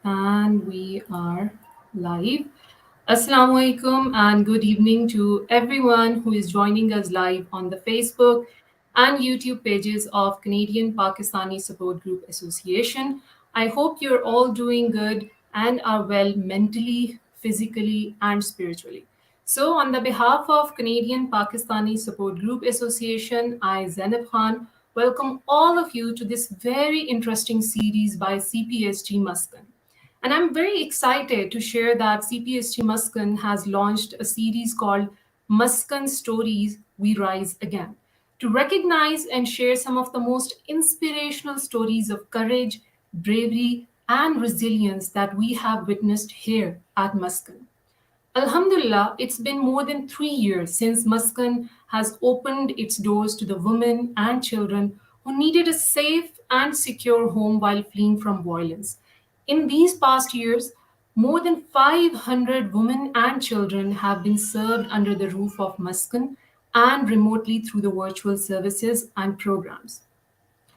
And we are live. Assalamu alaikum and good evening to everyone who is joining us live on the Facebook and YouTube pages of Canadian Pakistani Support Group Association. I hope you're all doing good and are well mentally, physically, and spiritually. So, on the behalf of Canadian Pakistani Support Group Association, I, Zainab Khan, welcome all of you to this very interesting series by CPSG Maskan. And I'm very excited to share that CPSG Maskan has launched a series called Maskan Stories We Rise Again to recognize and share some of the most inspirational stories of courage, bravery, and resilience that we have witnessed here at Maskan. Alhamdulillah, it's been more than 3 years since Maskan has opened its doors to the women and children who needed a safe and secure home while fleeing from violence. In these past years, more than 500 women and children have been served under the roof of Maskan and remotely through the virtual services and programs.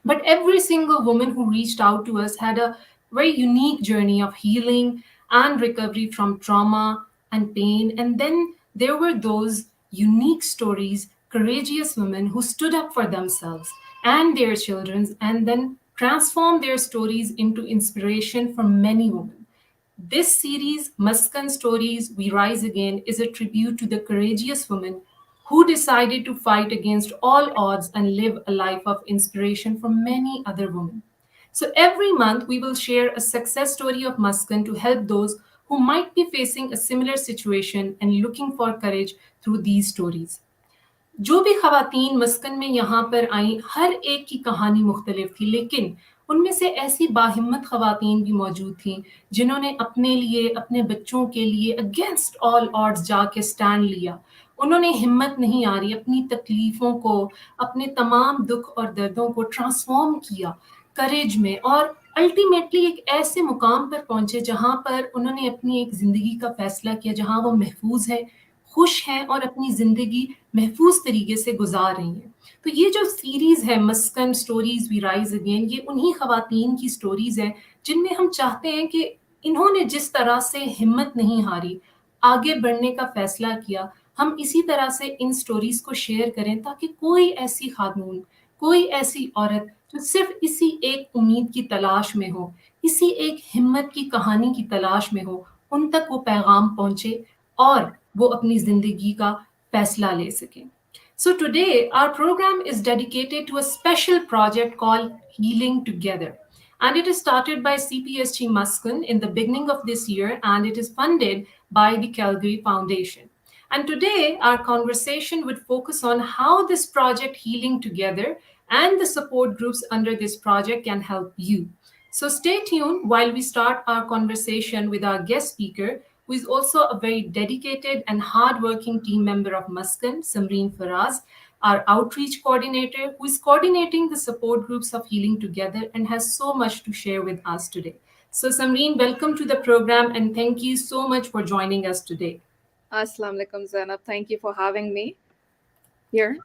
But every single woman who reached out to us had a very unique journey of healing and recovery from trauma and pain. And then there were those unique stories, courageous women who stood up for themselves and their children and then transformed their stories into inspiration for many women. This series, Maskan Stories We Rise Again, is a tribute to the courageous women who decided to fight against all odds and live a life of inspiration for many other women. So every month, we will share a success story of Maskan to help those who might be facing a similar situation and looking for courage through these stories. जो भी खवातीन मस्कन में यहाँ पर आईं हर एक की कहानी मुख्तलिफ थी, लेकिन उनमें से ऐसी बाहिम्मत खवातीन भी मौजूद थीं जिन्होंने अपने लिए, अपने बच्चों के लिए अगेंस्ट ऑल ऑड्स जाके स्टैंड लिया। उन्होंने हिम्मत नहीं हारी, अपनी तकलीफ़ों को, अपने तमाम दुख और दर्दों को ट्रांसफ़ॉर्म किया करेज में और अल्टीमेटली एक ऐसे मुकाम पर पहुँचे जहाँ पर उन्होंने अपनी एक ज़िंदगी का फ़ैसला किया, जहाँ वो महफूज़ हैं, खुश हैं और अपनी ज़िंदगी महफूज तरीके से गुजार रही हैं। तो ये जो सीरीज़ है मस्कन स्टोरीज़ वी राइज़ अगेन, ये उन्हीं ख़वातीन की स्टोरीज़ हैं जिनमें हम चाहते हैं कि इन्होंने जिस तरह से हिम्मत नहीं हारी, आगे बढ़ने का फ़ैसला किया, हम इसी तरह से इन स्टोरीज़ को शेयर करें ताकि कोई ऐसी ख़ातून, कोई ऐसी औरत जो सिर्फ़ इसी एक उम्मीद की तलाश में हो, इसी एक हिम्मत की कहानी की तलाश में हो, उन तक वो पैगाम पहुँचे और वो अपनी ज़िंदगी का फैसला ले सकें। So today our program is dedicated to a special project called Healing Together. And it is started by CPSG Maskan in the beginning of this year and it is funded by the Calgary Foundation. And today our conversation would focus on how this project Healing Together and the support groups under this project can help you. So stay tuned while we start our conversation with our guest speaker, who is also a very dedicated and hardworking team member of Muskan, Samreen Faraz, our outreach coordinator, who is coordinating the support groups of Healing Together and has so much to share with us today. So, Samreen, welcome to the program and thank you so much for joining us today. Assalamu alaikum, Zainab. Thank you for having me here.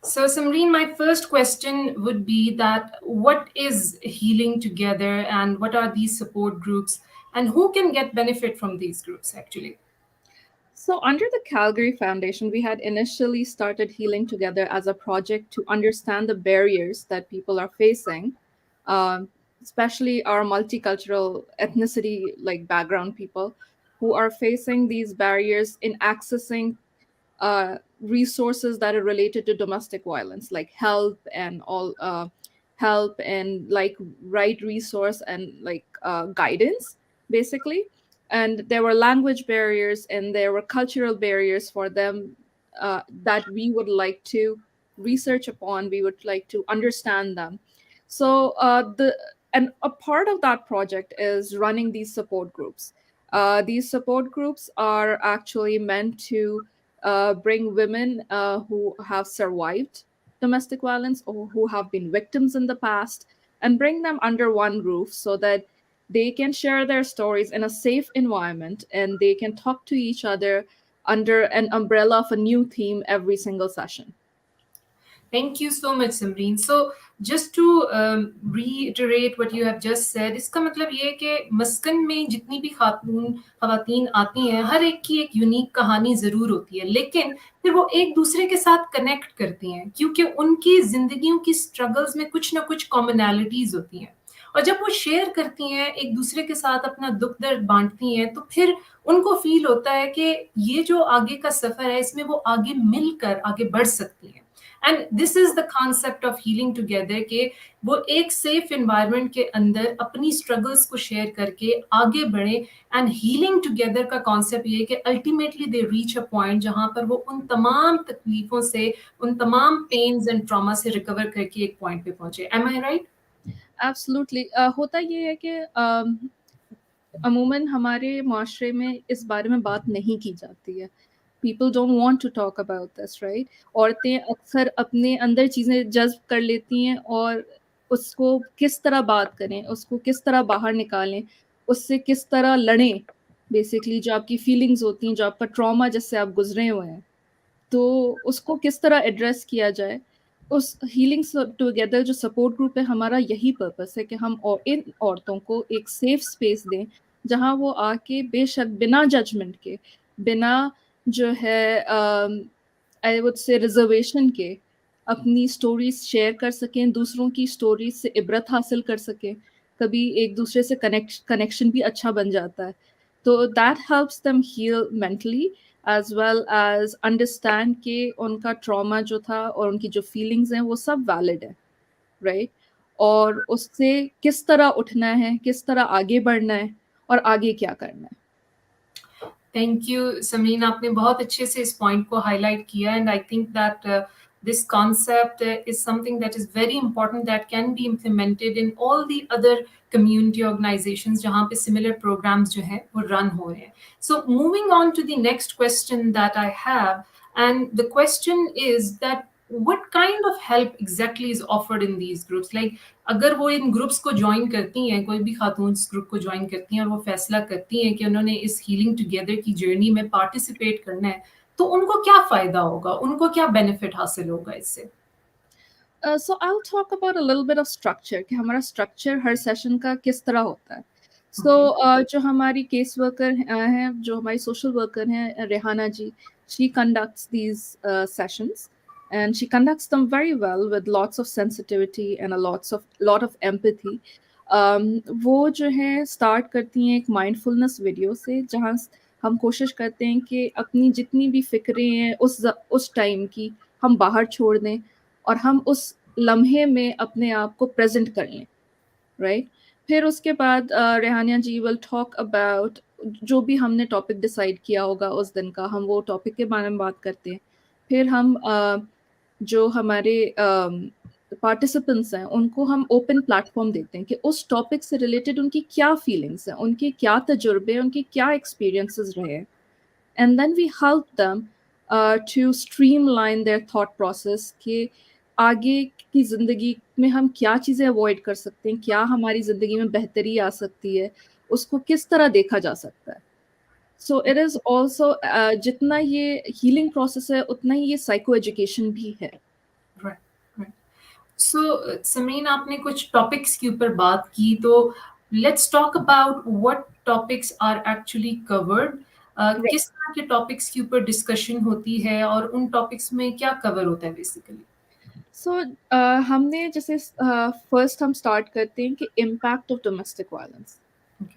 So, Samreen, my first question would be that what is Healing Together and what are these support groups and who can get benefit from these groups actually? So, under the Calgary Foundation, we had initially started Healing Together as a project to understand the barriers that people are facing, um, especially our multicultural ethnicity like background people who are facing these barriers in accessing resources that are related to domestic violence, like help and like right resource and like guidance, basically. And there were language barriers and there were cultural barriers for them that we would like to research upon. We would like to understand them. So the and a part of that project is running these support groups. These support groups are actually meant to bring women who have survived domestic violence or who have been victims in the past and bring them under one roof so that they can share their stories in a safe environment and they can talk to each other under an umbrella of a new theme every single session. Thank you so much, Samreen. So, just to reiterate what you have just said, इसका मतलब ये है कि मस्कन में जितनी भी खवातीन आती हैं, हर एक की एक यूनिक कहानी ज़रूर होती है, लेकिन फिर वो एक दूसरे के साथ कनेक्ट करती हैं क्योंकि उनकी ज़िंदगियों की स्ट्रगल्स में कुछ ना कुछ कॉमनैलिटीज़ होती हैं। और जब वो शेयर करती हैं, एक दूसरे के साथ अपना दुख दर्द बांटती हैं, तो फिर उनको फील होता है कि ये जो आगे का सफ़र है, इसमें वो आगे मिलकर आगे बढ़ सकती हैं। And this is the concept of healing together के वो एक सेफ एनवायरनमेंट के अंदर अपनी स्ट्रगल्स को शेयर करके आगे बढ़े। एंड हीलिंग टुगेदर का कॉन्सेप्ट ये है कि ultimately they reach a point जहां पर वो उन तमाम तकलीफों से, उन तमाम पेन्स एंड ट्रॉमा से रिकवर करके एक पॉइंट पे पहुंचे। एम आई राइट? एब्सोल्युटली। होता ये है कि अमूमन हमारे माशरे में इस बारे में बात नहीं की जाती है। People don't want to talk about this, right? औरतें अक्सर अपने अंदर चीज़ें जज़्ब कर लेती हैं और उसको किस तरह बात करें, उसको किस तरह बाहर निकालें, उससे किस तरह लड़ें, बेसिकली जो आपकी फीलिंग्स होती हैं, जो आपका ट्रॉमा जिससे आप गुज़रे हुए हैं। तो उसको किस तरह एड्रेस किया जाए, उस हीलिंग टुगेदर जो सपोर्ट ग्रुप है, हमारा यही पर्पस है कि हम इन औरतों को एक सेफ स्पेस दें जहां वो आके बेशक बिना जजमेंट के, बिना जो है आई वुड से रिजर्वेशन के अपनी स्टोरीज शेयर कर सकें, दूसरों की स्टोरीज से इबरत हासिल कर सकें। कभी एक दूसरे से कनेक्शन भी अच्छा बन जाता है। तो that helps them heal mentally as well as understand कि उनका ट्रॉमा जो था और उनकी जो फीलिंग्स हैं वो सब वैलिड है, राइट? और उससे किस तरह उठना है, किस तरह आगे बढ़ना है और आगे क्या करना है। थैंक यू समीन, आपने बहुत अच्छे से इस पॉइंट को हाईलाइट किया। And I think that this concept is something that is very important that can be implemented in all the other community organizations जहाँ पे similar programs जो हैं वो run हो रहे हैं. So moving on to the next question that I have, and the question is that what kind of help exactly is offered in these groups? Like अगर वो इन ग्रुप्स को ज्वाइन करती हैं, कोई भी खातून इस ग्रुप को ज्वाइन करती हैं और वो फैसला करती हैं कि उन्होंने इस हीलिंग टुगेदर की जर्नी में पार्टिसिपेट करना है, तो उनको क्या फ़ायदा होगा? उनको क्या बेनिफिट हासिल होगा इससे? So I will talk about a little bit of structure कि हमारा स्ट्रक्चर हर सेशन का किस तरह होता है। सो ओके, जो हमारी केस वर्कर हैं, जो हमारी सोशल वर्कर हैं Rehana ji, she conducts these sessions and she conducts them very well with lots of sensitivity and a lot of empathy. वो जो है स्टार्ट करती हैं एक माइंडफुलनेस वीडियो से, जहाँ हम कोशिश करते हैं कि अपनी जितनी भी फ़िक्रें हैं उस टाइम की हम बाहर छोड़ दें और हम उस लम्हे में अपने आप को प्रेज़ेंट कर लें, राइट? फिर उसके बाद रेहानिया जी विल टॉक अबाउट जो भी हमने टॉपिक डिसाइड किया होगा उस दिन का, हम वो टॉपिक के बारे में बात करते हैं। फिर हम जो हमारे पार्टिसिपेंट्स हैं, उनको हम ओपन प्लेटफ़ॉर्म देते हैं कि उस टॉपिक से रिलेटेड उनकी क्या फीलिंग्स हैं, उनके क्या तजुर्बे, उनके क्या एक्सपीरियंसेस रहे हैं। And then we help them to streamline their thought process कि आगे की ज़िंदगी में हम क्या चीज़ें अवॉइड कर सकते हैं, क्या हमारी ज़िंदगी में बेहतरी आ सकती है, उसको किस तरह देखा जा सकता है। सो इट इज़ ऑल्सो जितना ये हीलिंग प्रोसेस है उतना ही ये साइको एजुकेशन भी है। Right, right. सो समीन, आपने कुछ टॉपिक्स के ऊपर बात की, तो let's talk about what topics are actually covered. किस तरह के टॉपिक्स के ऊपर डिस्कशन होती है और उन टॉपिक्स में क्या कवर होता है बेसिकली? सो हमने जैसे फर्स्ट हम स्टार्ट करते हैं कि इम्पैक्ट ऑफ डोमेस्टिक वायलेंस,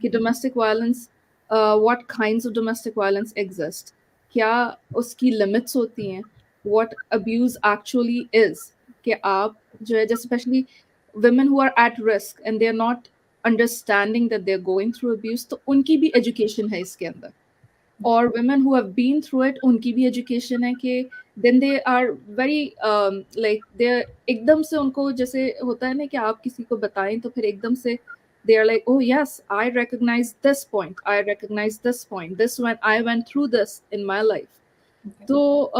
कि domestic violence what kinds of domestic violence exist, क्या उसकी लिमिट्स होती हैं, व्हाट अब्यूज एक्चुअली इज, कि आप जो है जैसे specially women who are at risk and they are not understanding that they're going through abuse, तो उनकी भी एजुकेशन है इसके अंदर। और women who have been through it, उनकी भी एजुकेशन है कि then they are very like they एकदम से उनको जैसे होता है ना कि आप किसी को बताएं तो फिर एकदम से they are like, oh yes, I recognize this point, I recognize this point, this when I went through this in my life. तो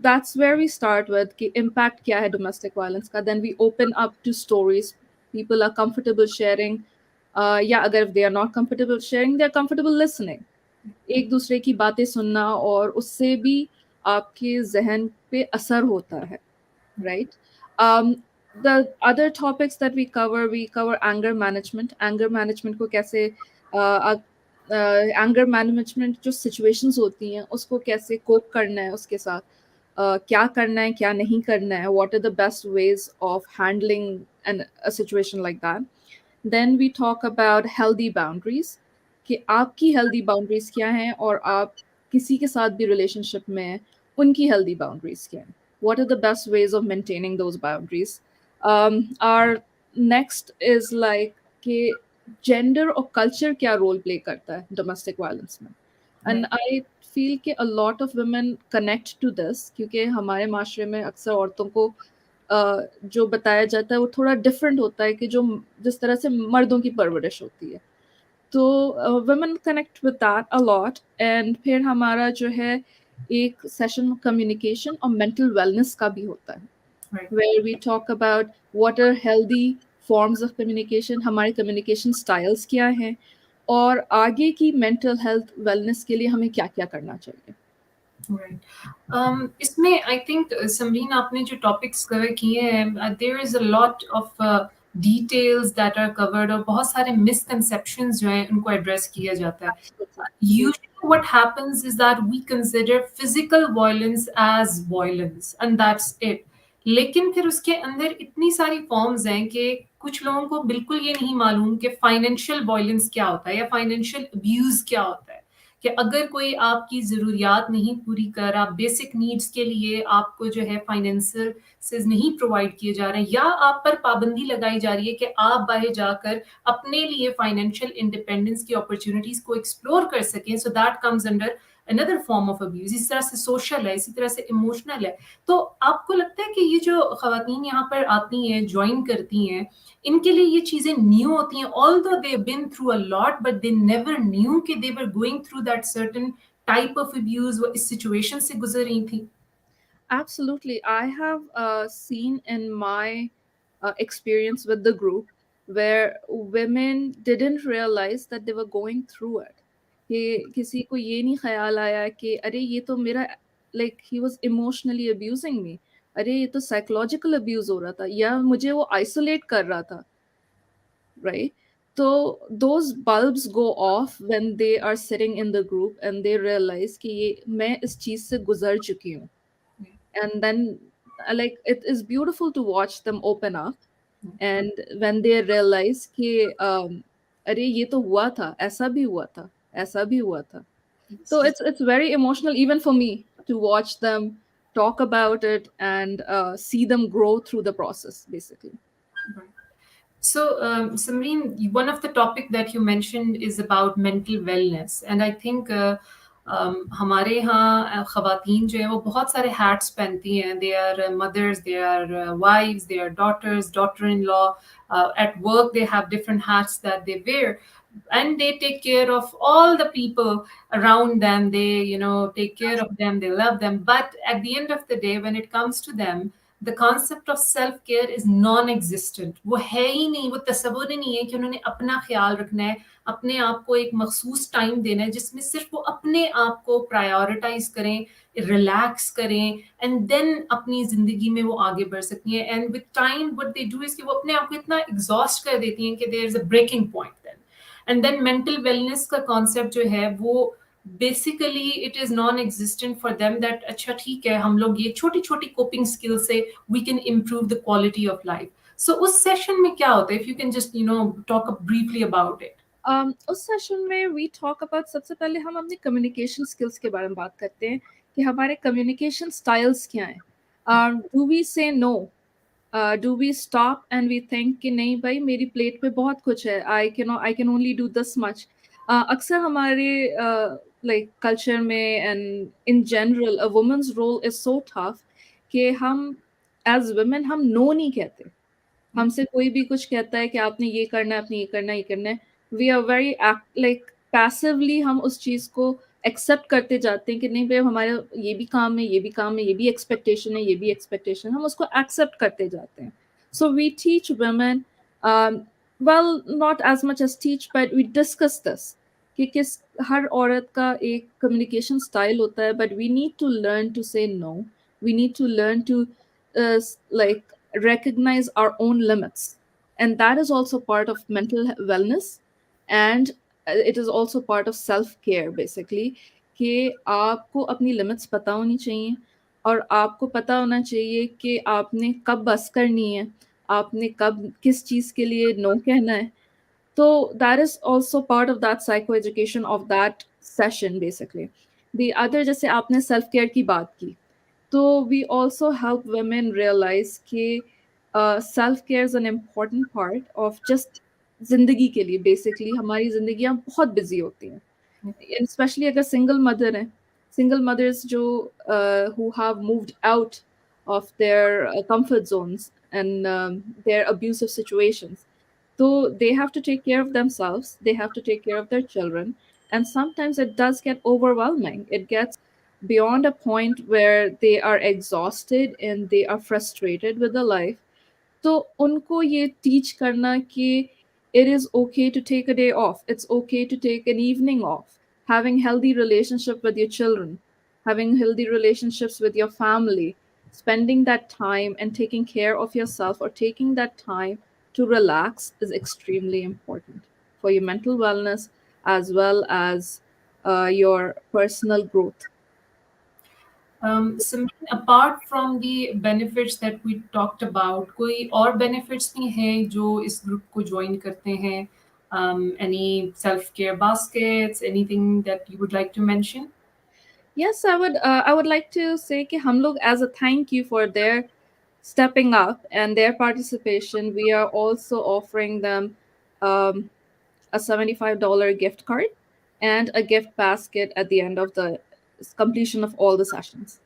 that's where we start with कि impact क्या है domestic violence का, then we open up to stories people are comfortable sharing, या अगर they are not comfortable sharing, they are comfortable listening, एक दूसरे की बातें सुनना और उससे भी आपके जहन पे असर होता है, right? Um, the other topics that we cover anger management. Anger management को कैसे एंगर मैनेजमेंट जो सिचुएशंस होती हैं उसको कैसे कोप करना है उसके साथ, क्या करना है क्या नहीं करना है, what are the best ways of handling an a situation like that. Then we talk about healthy boundaries, कि आपकी हेल्दी बाउंड्रीज क्या हैं और आप किसी के साथ भी रिलेशनशिप में हैं उनकी हेल्दी बाउंड्रीज क्या हैं, what are the best ways of maintaining those boundaries. Our next is like कि जेंडर और कल्चर क्या रोल प्ले करता है डोमेस्टिक वायलेंस में. And Right. आई फील कि a lot of women connect to this, क्योंकि हमारे माशरे में अक्सर औरतों को जो बताया जाता है वो थोड़ा डिफरेंट होता है कि जो जिस तरह से मर्दों की परवरिश होती है. तो women connect with that a lot. And फिर हमारा जो है एक सेशन कम्युनिकेशन और मेंटल वेलनेस का भी होता है, Right. where we talk about what are healthy forms of communication, हमारे communication styles क्या हैं, और आगे की mental health wellness के लिए हमें क्या क्या करना चाहिए. Right. इसमें आई थिंक समरीन आपने जो टॉपिक्स कवर किए हैं there is a lot of details that are covered और बहुत सारे मिसकंसेप्शंस जो हैं उनको एड्रेस किया जाता है. Absolutely. Ji. Usually what happens is that we consider physical violence as violence and that's it. लेकिन फिर उसके अंदर इतनी सारी फॉर्म्स हैं कि कुछ लोगों को बिल्कुल ये नहीं मालूम कि फाइनेंशियल वायलेंस क्या होता है या फाइनेंशियल अब्यूज क्या होता है. कि अगर कोई आपकी ज़रूरियात नहीं पूरी कर रहा, बेसिक नीड्स के लिए आपको जो है फाइनेंशियल से नहीं प्रोवाइड किए जा रहे हैं या आप पर पाबंदी लगाई जा रही है कि आप बाहर जाकर अपने लिए फाइनेंशियल इंडिपेंडेंस की अपॉर्चुनिटीज को एक्सप्लोर कर सकें, so that comes under another form of abuse. इस तरह से सोशल है, इसी तरह से इमोशनल है. तो आपको लगता है कि ये जो खवातीन यहाँ पर आती हैं, ज्वाइन करती हैं, इनके लिए ये चीजें न्यू होती हैं, although they been through a lot but they never knew कि they were going through that certain type of abuse, वो इस सिचुएशन से गुजर रही थी. Absolutely. I have seen in my experience with the group where women didn't realize that they were going through it. कि किसी को ये नहीं ख्याल आया कि अरे ये तो मेरा, like he was emotionally abusing me, अरे ये तो psychological abuse हो रहा था या मुझे वो isolate कर रहा था, right? So those bulbs go off when they are sitting in the group and they realize कि ये मैं इस चीज से गुजर चुकी हूँ. And then like it is beautiful to watch them open up, and when they realize कि अरे ये तो हुआ था, ऐसा भी हुआ था, ऐसा भी हुआ था. So it's very emotional even for me to watch them talk about it and see them grow through the process basically. So, Samreen, one of the topic that you mentioned is about mental wellness, and I think हमारे यहाँ खवातीन जो है वो बहुत सारे hats पहनती हैं. They are mothers, they are wives, they are daughters, daughter in law. At work they have different hats that they wear, and they take care of all the people around them. They, you know, take care of them, they love them, but at the end of the day when it comes to them, the concept of self care is non existent. वो है ही नहीं, वो तस्वुर ही नहीं है कि उन्होंने अपना ख्याल रखना है, अपने आप को एक मखसूस टाइम देना है जिसमें सिर्फ वो अपने आप को प्रायोरिटाइज करें, रिलैक्स करें, एंड देन अपनी जिंदगी में वो आगे बढ़ सकती हैं. And with time what they do is कि वो अपने आप को इतना एग्जॉस्ट कर देती हैं कि there is a breaking point then. And then mental wellness का कॉन्सेप्ट जो है वो basically it is non existent for them. That अच्छा ठीक है, हम लोग ये छोटी छोटी कोपिंग स्किल से we can improve the quality of life. So उस सेशन में क्या होता है, if you can just talk briefly about it. उस सेशन में वी टॉक अबाउट, सबसे पहले हम अपनी कम्युनिकेशन स्किल्स के बारे में बात करते हैं कि हमारे कम्युनिकेशन स्टाइल्स क्या हैं. Do we say no, do we stop and we think कि नहीं भाई मेरी प्लेट पे बहुत कुछ है, I can only do this much. अक्सर हमारे लाइक कल्चर में and in general a women's role is so tough कि हम एज वुमेन हम नो नहीं कहते. हमसे कोई भी कुछ कहता है कि आपने ये करना है, आपने ये करना है, ये करना है, we are very like passively हम उस चीज को एक्सेप्ट करते जाते हैं कि नहीं भाई हमारे ये भी काम है, ये भी काम है, ये भी एक्सपेक्टेशन है, ये भी एक्सपेक्टेशन, हम उसको एक्सेप्ट करते जाते हैं. So we teach women, well not as much as teach but we discuss this कि किस हर औरत का एक कम्युनिकेशन स्टाइल होता है, but we need to learn to say no, we need to learn to like recognize our own limits. And that is also part of mental wellness. And it is also part of self care basically, कि आपको अपनी limits पता होनी चाहिए, और आपको पता होना चाहिए कि आपने कब बस करनी है, आपने कब किस चीज़ के लिए नो कहना है. So that is also part of that psycho education of that session basically. The other, जैसे आपने self care की बात की, तो we also help women realize कि self care is an important part of just जिंदगी के लिए. Basically हमारी जिंदगियां बहुत busy होती हैं, especially अगर सिंगल मदर हैं, सिंगल मदर्स जो who have moved out of their comfort zones and their abusive situations. So they have to take care of themselves, they have to take care of their children, and sometimes it does get overwhelming. It gets beyond a point where they are exhausted and they are frustrated with the life. तो उनको ये teach करना कि it is okay to take a day off, it's okay to take an evening off, having healthy relationship with your children, having healthy relationships with your family, spending that time and taking care of yourself, or taking that time to relax, is extremely important for your mental wellness as well as your personal growth. Simran, apart from the benefits that we talked about, कोई और benefits भी हैं जो इस group को join करते हैं? Any self-care baskets, anything that you would like to mention? Yes, I would like to say कि हम लोग, as a thank you for their stepping up and their participation, we are also offering them um, a $75 gift card and a gift basket at the end of the completion of all the sessions.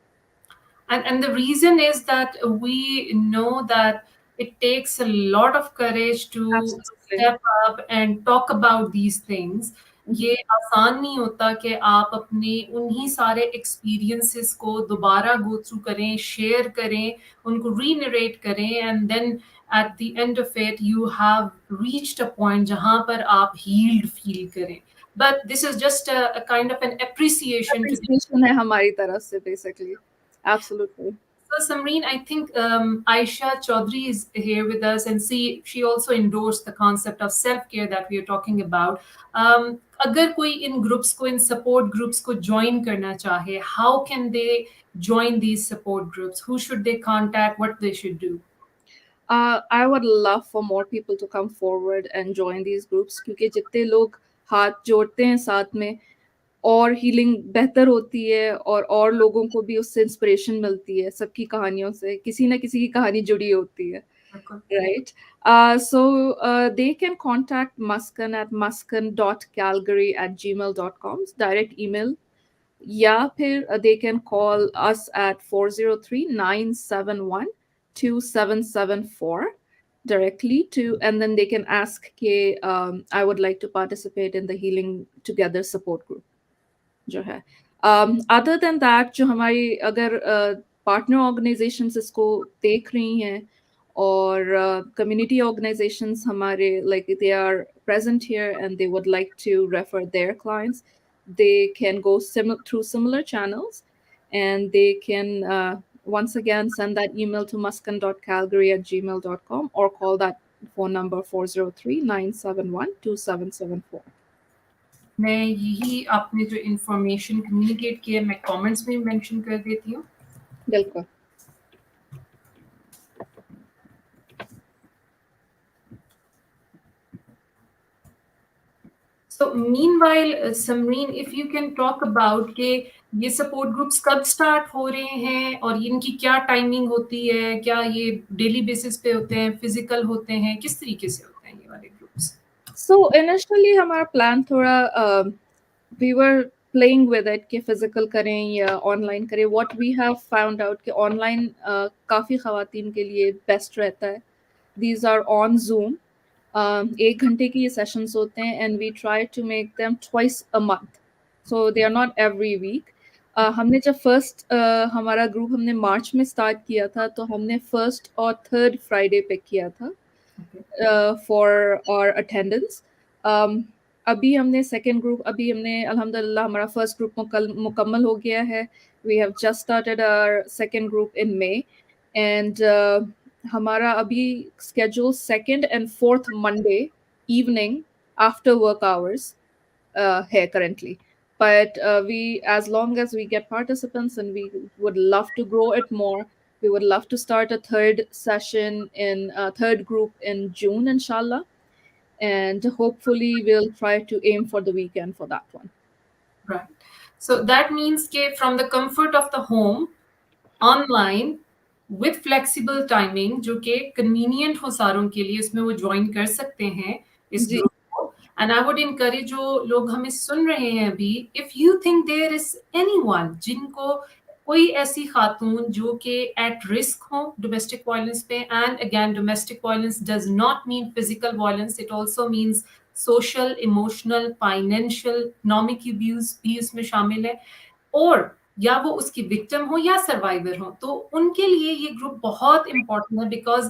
And the reason is that we know that it takes a lot of courage to Absolutely. step up and talk about these things. Mhm. ये आसान नहीं होता कि आप अपने उन्हीं सारे experiences को दोबारा गो थ्रू करें, शेयर करें, उनको रीनरेट करें, and then at the end of it you have reached a point जहां पर आप हील्ड फील करें. But this is just a kind of an appreciation to the. Appreciation है हमारी तरफ से basically. Absolutely. So, Samreen, I think Aisha Chaudhary is here with us, and see, she also endorsed the concept of self-care that we are talking about. अगर कोई इन groups को, इन support groups को join करना चाहे, how can they join these support groups? Who should they contact? What they should do? I would love for more people to come forward and join these groups, क्योंकि जितने लोग हाथ जोड़ते हैं साथ में, और हीलिंग बेहतर होती है, और लोगों को भी उससे इंस्पिरेशन मिलती है. सबकी कहानियों से किसी ना किसी की कहानी जुड़ी होती है, right? So they can contact Maskan at muskan.calgary@gmail.com, direct email. या फिर they can call us at 403-971-2774 directly to, and then they can ask कि I would like to participate in the Healing Together support group जो है. Other than that, जो हमारी अगर partner organisations इसको देख रही हैं, और community organizations हमारे, like they are present here and they would like to refer their clients, they can go through similar channels, and they can once again send that email to muskan.calgary@gmail.com, or call that phone number 403-971-2774. मैं यही आपने जो information communicate किया मैं comments में mention कर देती हूँ. बिल्कुल. So meanwhile, Samreen, if you can talk about कि ये सपोर्ट ग्रुप्स कब स्टार्ट हो रहे हैं और इनकी क्या टाइमिंग होती है, क्या ये डेली बेसिस पे होते हैं, फिजिकल होते हैं, किस तरीके से होते हैं ये वाले ग्रुप्स? So initially हमारा प्लान थोड़ा we were playing with it कि physical करें या online करें. What we have found out कि online काफ़ी ख़वातीन के लिए best रहता है. These are on Zoom. 1 घंटे की ये sessions होते हैं, and we try to make them twice a month. So they are not every week. हमने जब first हमारा group हमने मार्च में start किया था, तो हमने first और third Friday pick किया था for our attendance. अभी हमने second group, अभी हमने अल्हम्दुलिल्लाह हमारा first group मुकम्मल हो गया है. We have just started our second group in May, and हमारा अभी schedule second and fourth Monday evening after work hours here currently. But we, as long as we get participants, and we would love to grow it more, we would love to start a third session in third group in June, inshallah. And hopefully, we'll try to aim for the weekend for that one. Right. So that means that from the comfort of the home, online with flexible timing जो कि convenient हो सारों के लिए उसमें वो join कर सकते हैं इस जी. ग्रुप को. एंड आई वुड इनकरेज जो लोग हमें सुन रहे हैं अभी, if you think there is anyone जिनको कोई ऐसी खातून जो कि एट रिस्क हो डोमेस्टिक वायलेंस पे, and again domestic violence does not mean physical violence, it also means social, emotional, financial, economic abuse भी उसमें शामिल है, और या वो उसकी विक्टिम हो या सर्वाइवर हो, तो उनके लिए ये ग्रुप बहुत इंपॉर्टेंट है. Because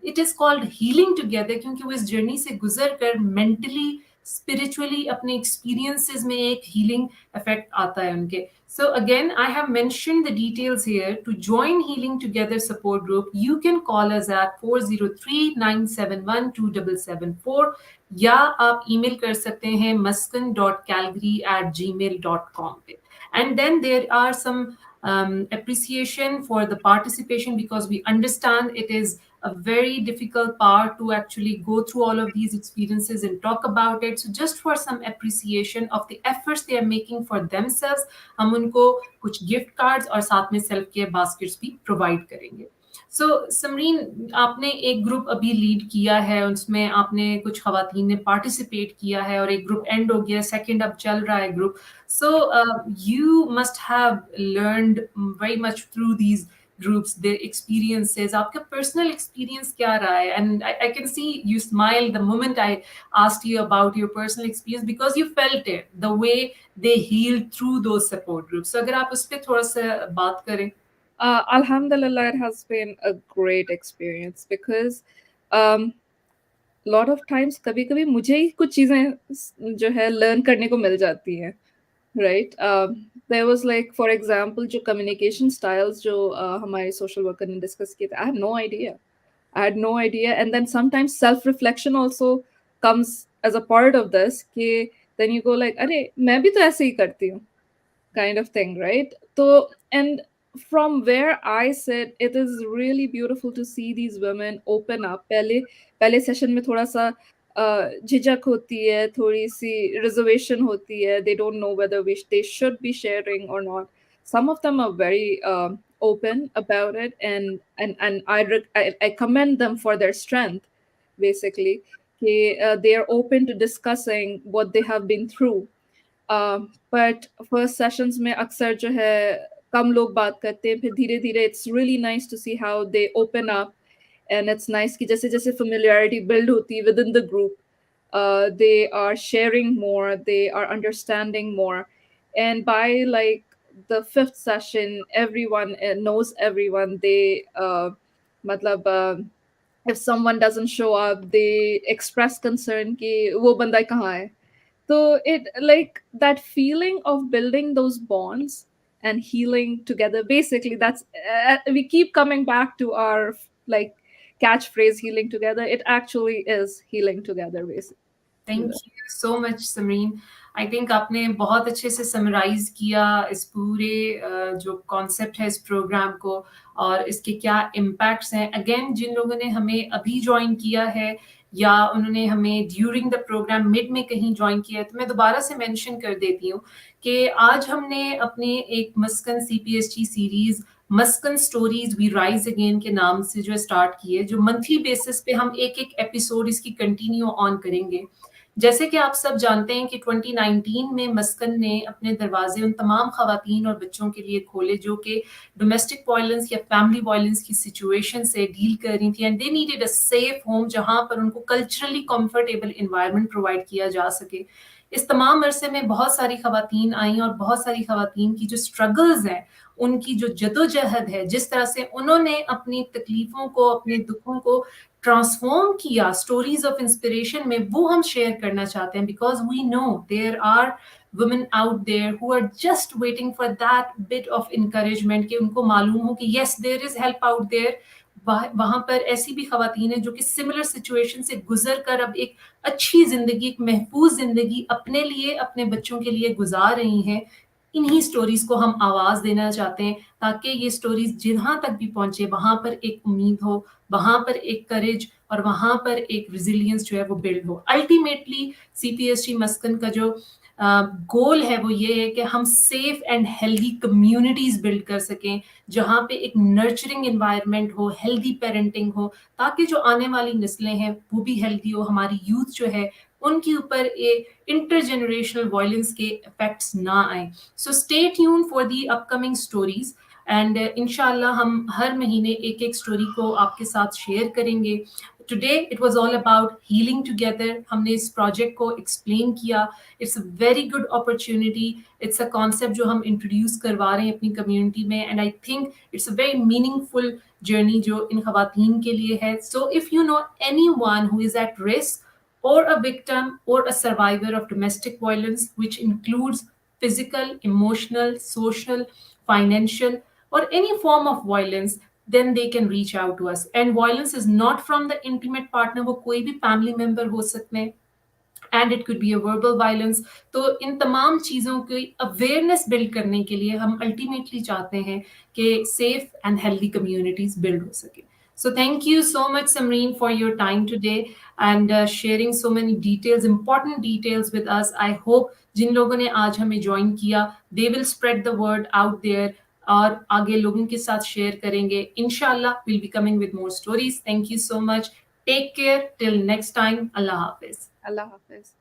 it is called healing together, क्योंकि वो इस जर्नी से गुजर कर मेंटली, स्पिरिचुअली अपने एक्सपीरियंसेस में एक हीलिंग इफेक्ट आता है उनके. So again, I have mentioned the details here. To join Healing Together support group, you can call us at 403-971-2774, या आप ईमेल कर सकते हैं maskan.calgary@gmail.com पे. And then there are some appreciation for the participation, because we understand it is a very difficult part to actually go through all of these experiences and talk about it. So just for some appreciation of the efforts they are making for themselves, हम उनको कुछ gift cards और साथ में self care baskets भी provide करेंगे. सो समरीन, आपने एक ग्रुप अभी लीड किया है, उसमें आपने कुछ खवातीन ने पार्टिसिपेट किया है और एक ग्रुप एंड हो गया, सेकंड अब चल रहा है group. So you must have learned very much through these groups, the experiences. आपका personal experience क्या रहा है? And I can see you smile the moment I asked you about your personal experience, because you felt it, the way they healed through those support groups. So अगर आप उस पर थोड़ा सा बात करें. Alhamdulillah, it has been a great experience because um, lot of times कभी कभी मुझे ही कुछ चीजें जो है learn करने को मिल जाती हैं, right? There was like, for example, जो communication styles जो हमारे social worker ने discuss किए थे, I had no idea. I had no idea. And then sometimes self-reflection also comes as a part of this, कि then you go like, अरे मैं भी तो ऐसे ही करती हूँ, kind of thing, right? So, and from where I sit, it is really beautiful to see these women open up. पहले session में थोड़ा सा झिझक होती है, थोड़ी सी reservation होती है. They don't know whether they should be sharing or not. Some of them are very open about it, and I commend them for their strength, basically. They are open to discussing what they have been through. But first sessions में अक्सर जो है कम लोग बात करते हैं, फिर धीरे धीरे it's really nice to see how they open up. And it's nice कि जैसे जैसे फेमिलियरिटी बिल्ड होती है within the group, they are sharing more, they are understanding more. And by like the fifth session, everyone knows everyone. They matlab, if someone doesn't show up, they express concern कि वो बंदा कहाँ है. So it, like, that feeling of building those bonds and healing together, basically that's we keep coming back to our like catchphrase, healing together. It actually is healing together, thank basically. You so much Samreen. I think आपने बहुत अच्छे से summarise किया इस पूरे जो concept है इस प्रोग्राम को, और इसके क्या इम्पैक्ट्स हैं. अगेन, जिन लोगों ने हमें अभी ज्वाइन किया है या उन्होंने हमें ड्यूरिंग द प्रोग्राम मिड में कहीं ज्वाइन किया है, तो मैं दोबारा से मेंशन कर देती हूँ कि आज हमने अपने एक Muskan CPSG series, Muskan stories we rise again के नाम से जो स्टार्ट की है, जो मंथली बेसिस पे हम एक एक एपिसोड इसकी कंटिन्यू ऑन करेंगे. जैसे कि आप सब जानते हैं कि 2019 में मस्कन ने अपने दरवाजे उन तमाम खवातीन और बच्चों के लिए खोले जो कि डोमेस्टिक वायलेंस या फैमिली वायलेंस की सिचुएशन से डील कर रही थी, and they needed a safe home जहां पर उनको कल्चरली कंफर्टेबल इन्वायरमेंट प्रोवाइड किया जा सके. इस तमाम अरसे में बहुत सारी खवातीन आई, और बहुत सारी खवातीन की जो स्ट्रगल्स हैं, उनकी जो जदोजहद है, जिस तरह से उन्होंने अपनी तकलीफों को, अपने दुखों को ट्रांसफॉर्म किया स्टोरीज ऑफ इंस्पिरेशन में, वो हम शेयर करना चाहते हैं. Because we know there are women out there who are just waiting for that bit of encouragement, कि उनको मालूम हो कि yes, there is help out there. वहाँ पर ऐसी भी ख़वातीन हैं जो कि सिमिलर सिचुएशन से गुज़र कर अब एक अच्छी ज़िंदगी, एक महफूज़ ज़िंदगी अपने लिए, अपने बच्चों के लिए गुज़ार रही हैं। इन्हीं स्टोरीज़ को हम आवाज़ देना चाहते हैं ताकि ये स्टोरीज़ जहाँ तक भी पहुँचे, वहाँ पर एक उम्मीद हो, वहाँ पर एक करेज और वहाँ पर एक रेज़िलियंस जो है वो बिल्ड हो। अल्टीमेटली सीपीएसजी मस्कन का जो गोल है वो ये है कि हम safe and healthy communities build कर सकें, जहाँ पे एक नर्चरिंग एनवायरनमेंट हो, हेल्दी पेरेंटिंग हो, ताकि जो आने वाली नस्लें हैं वो भी हेल्दी हो, हमारी यूथ जो है उनके ऊपर ये इंटरजेनरेशनल वायलेंस के इफेक्ट्स ना आए। So stay tune for the upcoming stories and इंशाल्लाह हम हर महीने एक एक स्टोरी को आपके साथ शेयर करेंगे। Today it was all about healing together. हमने इस प्रोजेक्ट को एक्सप्लेन किया। It's a very good opportunity. It's a concept जो हम इंट्रोड्यूस करवा रहे हैं अपनी कम्युनिटी में and I think it's a very meaningful journey जो इन खवातीन के लिए है। So if you know any one who is at risk or a victim or a survivor of domestic violence, which includes physical, emotional, social, financial, or any form of violence, then they can reach out to us. And violence is not from the intimate partner, वो कोई भी family member हो सकते हैं, and it could be a verbal violence. तो इन तमाम चीज़ों की अवेयरनेस बिल्ड करने के लिए हम अल्टीमेटली चाहते हैं कि safe and healthy communities build हो सके। So thank you so much, Samreen, for your time today and sharing so many details, important details with us. I hope जिन लोगों ने आज हमें ज्वाइन किया, they will spread the word out there और आगे लोगों के साथ शेयर करेंगे। इंशाल्लाह we'll be coming with more stories. Thank you so much. Take care till next time. Allah Hafiz. Allah Hafiz.